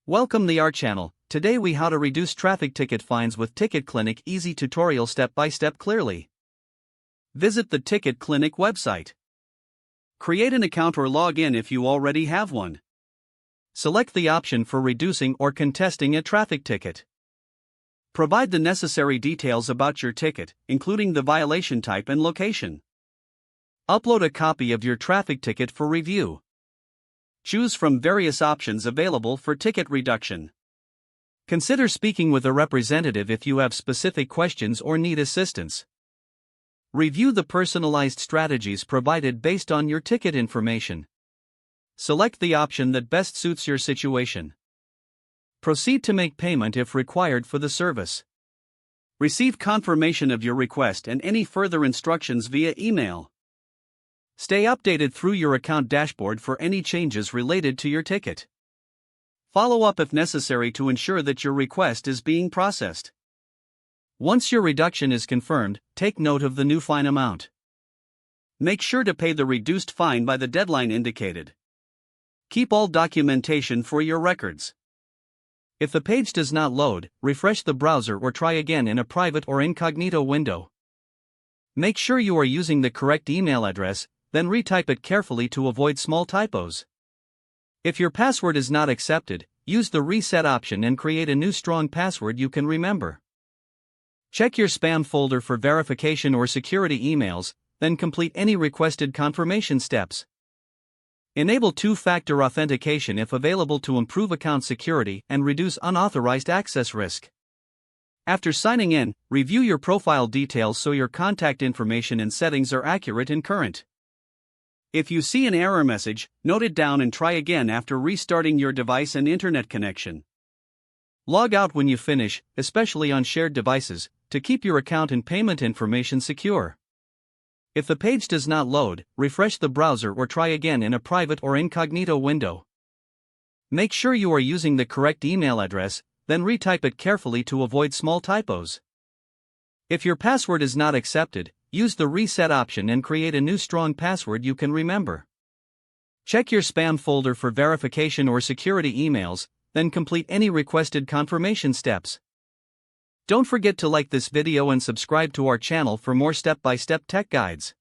Welcome to our channel. Today we how to reduce traffic ticket fines with Ticket Clinic easy tutorial step by step clearly. Visit the Ticket Clinic website. Create an account or log in if you already have one. Select the option for reducing or contesting a traffic ticket. Provide the necessary details about your ticket, including the violation type and location. Upload a copy of your traffic ticket for review. Choose from various options available for ticket reduction. Consider speaking with a representative if you have specific questions or need assistance. Review the personalized strategies provided based on your ticket information. Select the option that best suits your situation. Proceed to make payment if required for the service. Receive confirmation of your request and any further instructions via email. Stay updated through your account dashboard for any changes related to your ticket. Follow up if necessary to ensure that your request is being processed. Once your reduction is confirmed, take note of the new fine amount. Make sure to pay the reduced fine by the deadline indicated. Keep all documentation for your records. If the page does not load, refresh the browser or try again in a private or incognito window. Make sure you are using the correct email address, then retype it carefully to avoid small typos. If your password is not accepted, use the reset option and create a new strong password you can remember. Check your spam folder for verification or security emails, then complete any requested confirmation steps. Enable two-factor authentication if available to improve account security and reduce unauthorized access risk. After signing in, review your profile details so your contact information and settings are accurate and current. If you see an error message, note it down and try again after restarting your device and internet connection. Log out when you finish, especially on shared devices, to keep your account and payment information secure. If the page does not load, refresh the browser or try again in a private or incognito window. Make sure you are using the correct email address, then retype it carefully to avoid small typos. If your password is not accepted, use the reset option and create a new strong password you can remember. Check your spam folder for verification or security emails, then complete any requested confirmation steps. Don't forget to like this video and subscribe to our channel for more step-by-step tech guides.